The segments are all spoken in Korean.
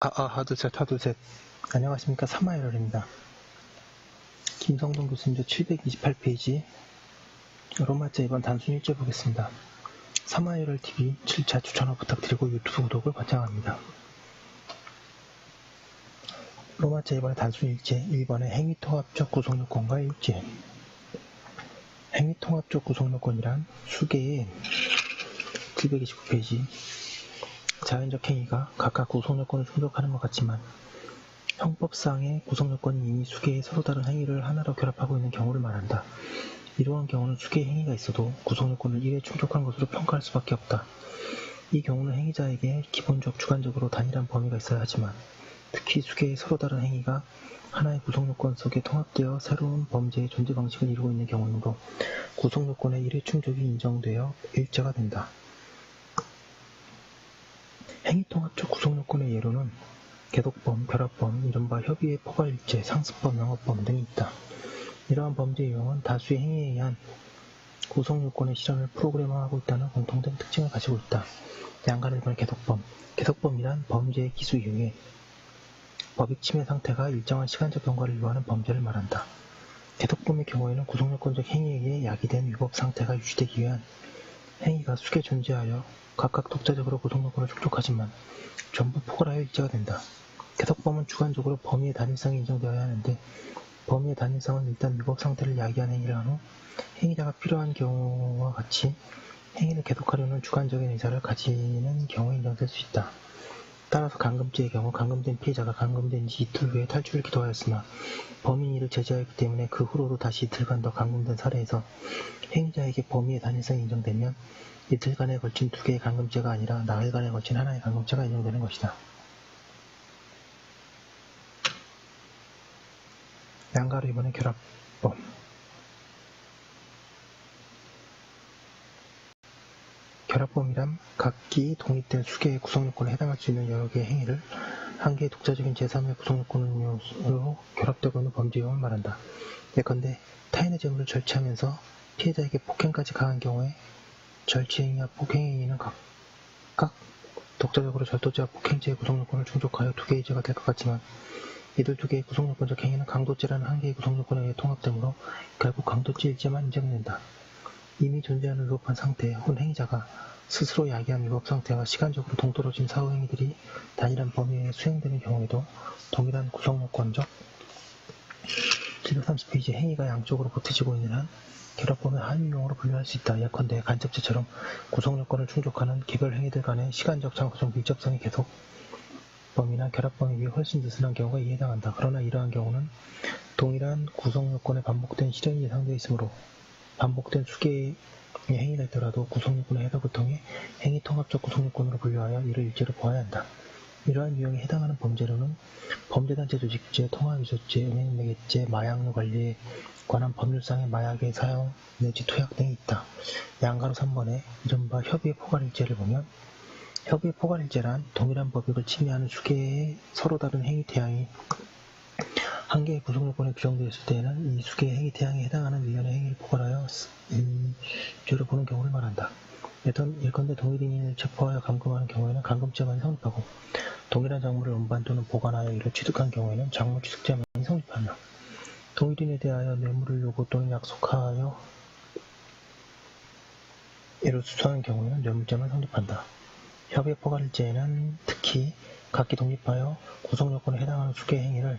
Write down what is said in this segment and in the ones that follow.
하두셋. 안녕하십니까. 사마에럴입니다. 김성동 교수님도 728페이지 로마자 2번 단순 일제 보겠습니다. 사마에럴 TV 7차 추천을 부탁드리고 유튜브 구독을 권장합니다. 로마자 2번의 단순 일제 1번의 행위통합적 구속요건과 일제. 행위통합적 구속요건이란 수계의 729페이지 자연적 행위가 각각 구속요건을 충족하는 것 같지만 형법상의 구속요건이 이미 수계의 서로 다른 행위를 하나로 결합하고 있는 경우를 말한다. 이러한 경우는 수계의 행위가 있어도 구속요건을 1회 충족한 것으로 평가할 수밖에 없다. 이 경우는 행위자에게 기본적, 주관적으로 단일한 범위가 있어야 하지만 특히 수계의 서로 다른 행위가 하나의 구속요건 속에 통합되어 새로운 범죄의 존재 방식을 이루고 있는 경우이므로 구속요건의 1회 충족이 인정되어 일제가 된다. 행위통합적 구속요건의 예로는 개독범, 결합범, 이른바 협의의 포괄일제, 상습범, 영업범 등이 있다. 이러한 범죄 유형은 다수의 행위에 의한 구속요건의 실현을 프로그램화하고 있다는 공통된 특징을 가지고 있다. 양가를 볼 개독범. 개독범이란 범죄의 기수 이후에 법익 침해 상태가 일정한 시간적 경과를 요하는 범죄를 말한다. 개독범의 경우에는 구속요건적 행위에 의해 야기된 위법 상태가 유지되기 위한 행위가 수계 존재하여 각각 독자적으로 구속요건을 충족하지만 전부 포괄하여 일제가 된다. 개독범은 주관적으로 범위의 단일성이 인정되어야 하는데 범위의 단일성은 일단 위법 상태를 야기한 행위를 한 후 행위자가 필요한 경우와 같이 행위를 개독하려는 주관적인 의사를 가지는 경우에 인정될 수 있다. 따라서 감금죄의 경우 감금된 피해자가 감금된 지 이틀 후에 탈출을 기도하였으나 범인이 이를 제지하였기 때문에 그 후로도 다시 이틀간 더 감금된 사례에서 행위자에게 범위의 단일성이 인정되면 이틀간에 걸친 두 개의 감금죄가 아니라 나흘간에 걸친 하나의 감금죄가 인정되는 것이다. 양가로 이번에 결합범. 결합범이란 각기 독립된 수개의 구속요건에 해당할 수 있는 여러 개의 행위를 한 개의 독자적인 제3의 구속요건으로 결합되고 있는 범죄 유형을 말한다. 예컨대 타인의 재물을 절취하면서 피해자에게 폭행까지 가한 경우에 절취행위와 폭행행위는 각각 독자적으로 절도죄와 폭행죄의 구속요건을 충족하여 두 개의 죄가 될 것 같지만 이들 두 개의 구속요건적 행위는 강도죄라는 한 개의 구속요건에 의해 통합되므로 결국 강도죄 일제만 인정된다. 이미 존재하는 위법한 상태 혹은 행위자가 스스로 야기한 위법 상태와 시간적으로 동떨어진 사후 행위들이 단일한 범위에 수행되는 경우에도 동일한 구속요건적 730페이지 행위가 양쪽으로 보태지고 있는 한 결합범의 하위 유형으로 분류할 수 있다. 예컨대 간접죄처럼 구속요건을 충족하는 개별 행위들 간의 시간적, 장소적 밀접성이 개독범이나 결합범에 비해 훨씬 느슨한 경우가 이에 해당한다. 그러나 이러한 경우는 동일한 구속요건의 반복된 실현이 예상되어 있으므로 반복된 수개의 행위가 있더라도 구속요건의 해석을 통해 행위통합적 구속요건으로 분류하여 이를 일제로 보아야 한다. 이러한 유형에 해당하는 범죄로는 범죄단체 조직죄, 통화위조죄, 은행매개죄, 마약류 관리에 관한 법률상의 마약의 사용 내지 투약 등이 있다. 양가로 3번에 이른바 협의의 포괄일제를 보면 협의의 포괄일제란 동일한 법익을 침해하는 수개의 서로 다른 행위 태양이 한 개의 구속요건에 규정되었을 때에는 이 수개의 행위 태양에 해당하는 일련의 행위를 포괄하여 일죄로 보는 경우를 말한다. 예컨대 동일인을 체포하여 감금하는 경우에는 감금죄만이 성립하고 동일한 작물을 운반 또는 보관하여 이를 취득한 경우에는 작물 취득죄만이 성립한다. 동일인에 대하여 뇌물을 요구 또는 약속하여 이를 수수하는 경우에는 뇌물죄만 성립한다. 협의 포괄일제에는 특히 각기 독립하여 구속요건에 해당하는 수개의 행위를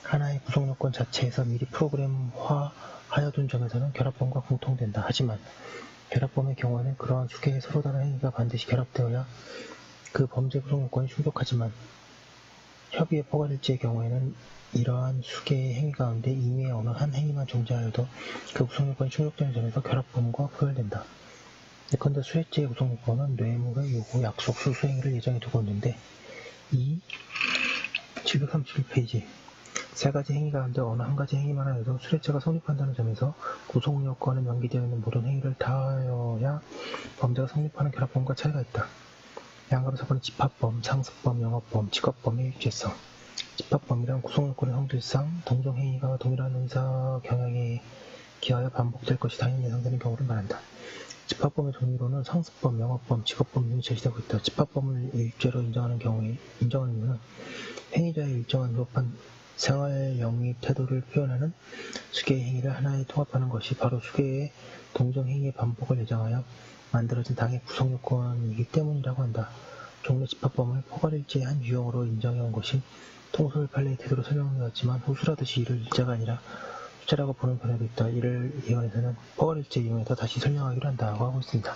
하나의 구속요건 자체에서 미리 프로그램화하여둔 점에서는 결합범과 공통된다. 하지만 결합범의 경우에는 그러한 수개의 서로 다른 행위가 반드시 결합되어야 그 범죄 구속요건이 충족하지만 협의의 포괄일제의 경우에는 이러한 수개의 행위 가운데 이미의 어느 한 행위만 존재하여도 그 구속요건이 충족되는 점에서 결합범과 구별된다. 예컨대 수혜죄의 구속요건은 뇌물의 요구, 약속, 수수 행위를 예정해 두고 있는데 이 731페이지 세 가지 행위 가운데 어느 한 가지 행위만 하여도 수뢰죄가 성립한다는 점에서 구속요건에 명기되어 있는 모든 행위를 다하여야 범죄가 성립하는 결합범과 차이가 있다. 양가로 4번의 집합범, 상습범, 영업범, 직업범의 일제성. 집합범이란 구속요건의 성질상 동종행위가 동일한 의사 경향에 기하여 반복될 것이 당연히 예상되는 경우를 말한다. 집합범의 종류로는 상습범, 영업범, 직업범 등이 제시되고 있다. 집합범을 일죄로 인정하는 이유는 행위자의 일정한 위법한 생활 영위 태도를 표현하는 수개의 행위를 하나에 통합하는 것이 바로 수개의 동정 행위의 반복을 예정하여 만들어진 당의 구성 요건이기 때문이라고 한다. 종래 집합범을 포괄일제의 한 유형으로 인정해온 것이 통솔 판례의 태도로 설명되었지만 호술하듯이 이를 일자가 아니라 숫자라고 보는 견해도 있다. 이를 이원에서는 포괄일제 이용해서 다시 설명하기로 한다고 하고 있습니다.